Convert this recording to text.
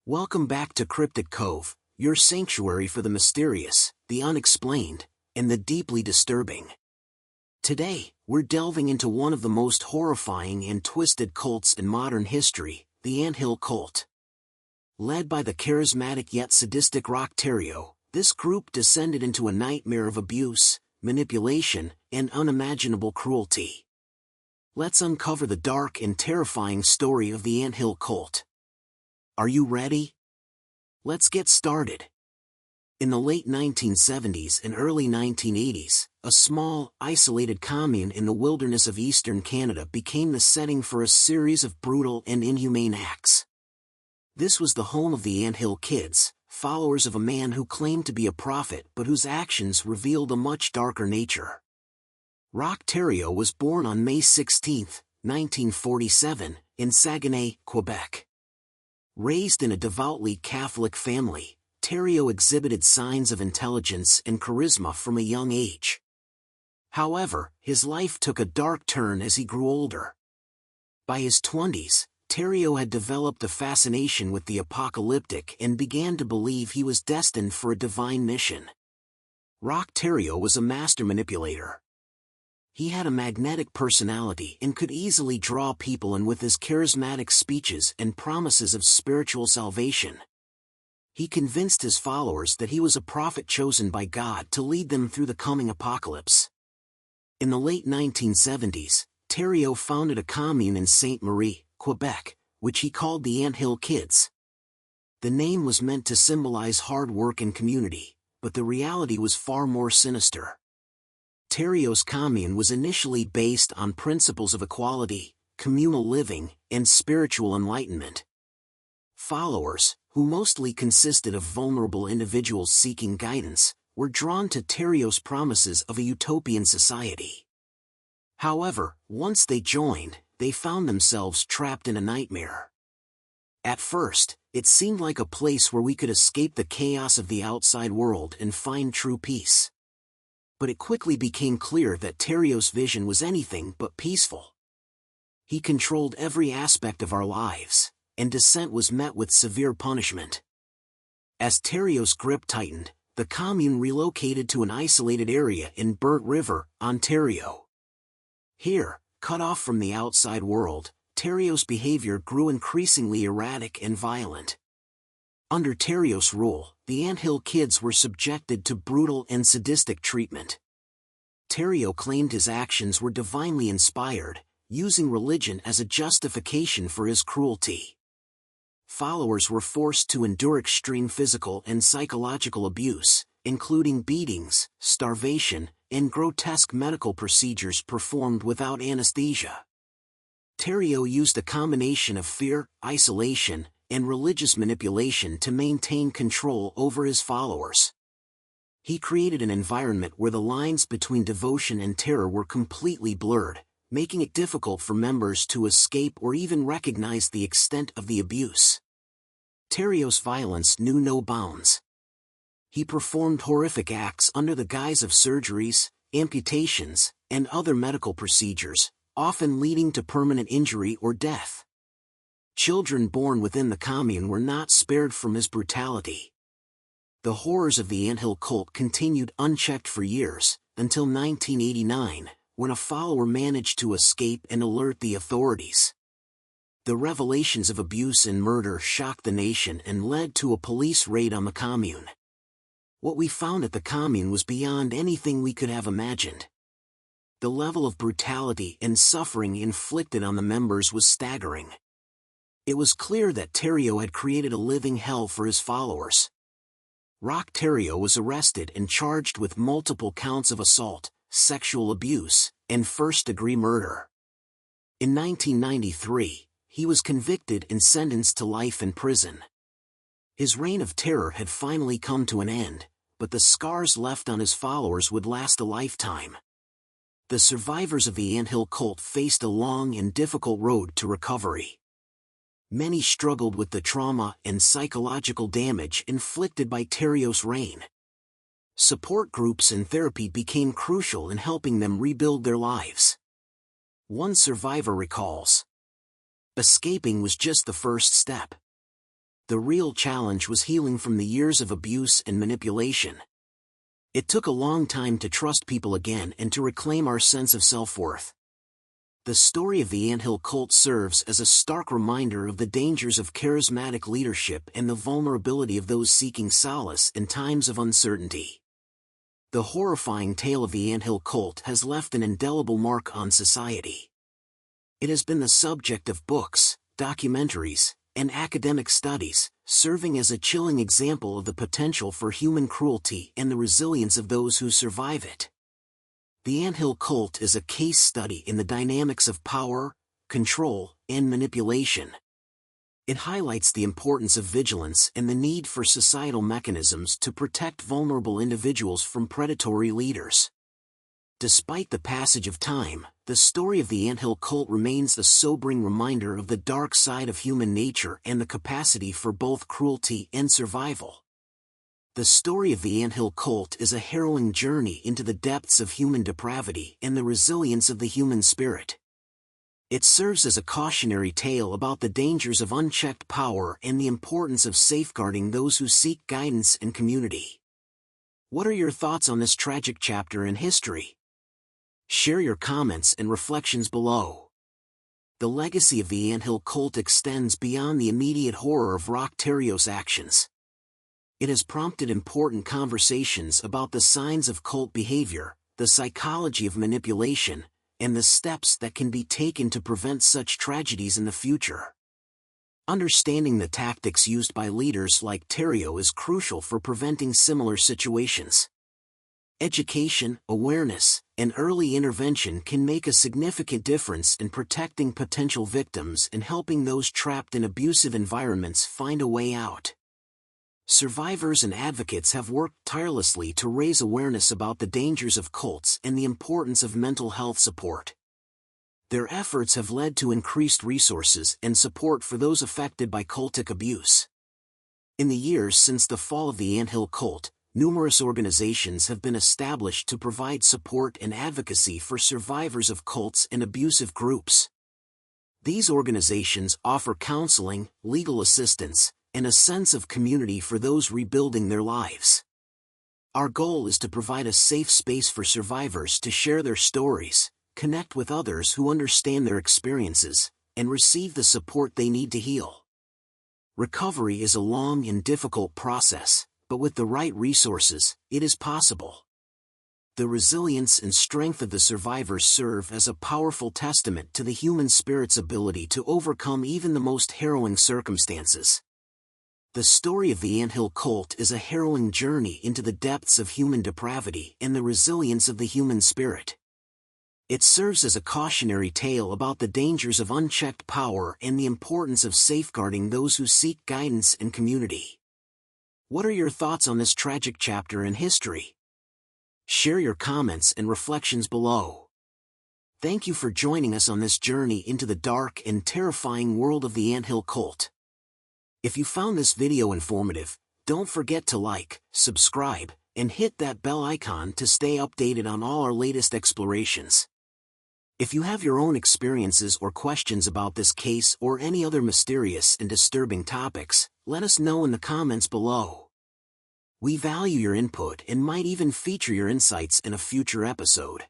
Welcome back to Cryptic Cove, your sanctuary for the mysterious, the unexplained, and the deeply disturbing. Today, we're delving into one of the most horrifying and twisted cults in modern history, the Anthill Cult. Led by the charismatic yet sadistic Rock Terrio, this group descended into a nightmare of abuse, manipulation, and unimaginable cruelty. Let's uncover the dark and terrifying story of the Anthill Cult. Are you ready? Let's get started. In the late 1970s and early 1980s, a small, isolated commune in the wilderness of eastern Canada became the setting for a series of brutal and inhumane acts. This was the home of the Anthill Kids, followers of a man who claimed to be a prophet but whose actions revealed a much darker nature. Rock Terrio was born on May 16, 1947, in Saguenay, Quebec. Raised in a devoutly Catholic family, Terrio exhibited signs of intelligence and charisma from a young age. However, his life took a dark turn as he grew older. By his 20s, Terrio had developed a fascination with the apocalyptic and began to believe he was destined for a divine mission. Rock Terrio was a master manipulator. He had a magnetic personality and could easily draw people in with his charismatic speeches and promises of spiritual salvation. He convinced his followers that he was a prophet chosen by God to lead them through the coming apocalypse. In the late 1970s, Terrio founded a commune in Sainte-Marie, Quebec, which he called the Anthill Kids. The name was meant to symbolize hard work and community, but the reality was far more sinister. Terrio's commune was initially based on principles of equality, communal living, and spiritual enlightenment. Followers, who mostly consisted of vulnerable individuals seeking guidance, were drawn to Terrio's promises of a utopian society. However, once they joined, they found themselves trapped in a nightmare. At first, it seemed like a place where we could escape the chaos of the outside world and find true peace. But it quickly became clear that Terrio's vision was anything but peaceful. He controlled every aspect of our lives, and dissent was met with severe punishment. As Terrio's grip tightened, the commune relocated to an isolated area in Burt River, Ontario. Here, cut off from the outside world, Terrio's behavior grew increasingly erratic and violent. Under Terrio's rule, the Anthill Kids were subjected to brutal and sadistic treatment. Terrio claimed his actions were divinely inspired, using religion as a justification for his cruelty. Followers were forced to endure extreme physical and psychological abuse, including beatings, starvation, and grotesque medical procedures performed without anesthesia. Terrio used a combination of fear, isolation, and religious manipulation to maintain control over his followers. He created an environment where the lines between devotion and terror were completely blurred, making it difficult for members to escape or even recognize the extent of the abuse. Terrio's violence knew no bounds. He performed horrific acts under the guise of surgeries, amputations, and other medical procedures, often leading to permanent injury or death. Children born within the commune were not spared from his brutality. The horrors of the Anthill Cult continued unchecked for years, until 1989, when a follower managed to escape and alert the authorities. The revelations of abuse and murder shocked the nation and led to a police raid on the commune. What we found at the commune was beyond anything we could have imagined. The level of brutality and suffering inflicted on the members was staggering. It was clear that Terrio had created a living hell for his followers. Rock Terrio was arrested and charged with multiple counts of assault, sexual abuse, and first-degree murder. In 1993, he was convicted and sentenced to life in prison. His reign of terror had finally come to an end, but the scars left on his followers would last a lifetime. The survivors of the Anthill Cult faced a long and difficult road to recovery. Many struggled with the trauma and psychological damage inflicted by Terrio's reign. Support groups and therapy became crucial in helping them rebuild their lives. One survivor recalls, "Escaping was just the first step. The real challenge was healing from the years of abuse and manipulation. It took a long time to trust people again and to reclaim our sense of self-worth. The story of the Anthill Cult serves as a stark reminder of the dangers of charismatic leadership and the vulnerability of those seeking solace in times of uncertainty. The horrifying tale of the Anthill Cult has left an indelible mark on society. It has been the subject of books, documentaries, and academic studies, serving as a chilling example of the potential for human cruelty and the resilience of those who survive it. The Anthill Cult is a case study in the dynamics of power, control, and manipulation. It highlights the importance of vigilance and the need for societal mechanisms to protect vulnerable individuals from predatory leaders. Despite the passage of time, the story of the Anthill Cult remains a sobering reminder of the dark side of human nature and the capacity for both cruelty and survival. The story of the Anthill Cult is a harrowing journey into the depths of human depravity and the resilience of the human spirit. It serves as a cautionary tale about the dangers of unchecked power and the importance of safeguarding those who seek guidance and community. What are your thoughts on this tragic chapter in history? Share your comments and reflections below. The legacy of the Anthill Cult extends beyond the immediate horror of Rock Terio's actions. It has prompted important conversations about the signs of cult behavior, the psychology of manipulation, and the steps that can be taken to prevent such tragedies in the future. Understanding the tactics used by leaders like Terio is crucial for preventing similar situations. Education, awareness, and early intervention can make a significant difference in protecting potential victims and helping those trapped in abusive environments find a way out. Survivors and advocates have worked tirelessly to raise awareness about the dangers of cults and the importance of mental health support. Their efforts have led to increased resources and support for those affected by cultic abuse. In the years since the fall of the Anthill Cult, numerous organizations have been established to provide support and advocacy for survivors of cults and abusive groups. These organizations offer counseling, legal assistance, and a sense of community for those rebuilding their lives. Our goal is to provide a safe space for survivors to share their stories, connect with others who understand their experiences, and receive the support they need to heal. Recovery is a long and difficult process, but with the right resources, it is possible. The resilience and strength of the survivors serve as a powerful testament to the human spirit's ability to overcome even the most harrowing circumstances. The story of the Anthill Cult is a harrowing journey into the depths of human depravity and the resilience of the human spirit. It serves as a cautionary tale about the dangers of unchecked power and the importance of safeguarding those who seek guidance and community. What are your thoughts on this tragic chapter in history? Share your comments and reflections below. Thank you for joining us on this journey into the dark and terrifying world of the Anthill Cult. If you found this video informative, don't forget to like, subscribe, and hit that bell icon to stay updated on all our latest explorations. If you have your own experiences or questions about this case or any other mysterious and disturbing topics, let us know in the comments below. We value your input and might even feature your insights in a future episode.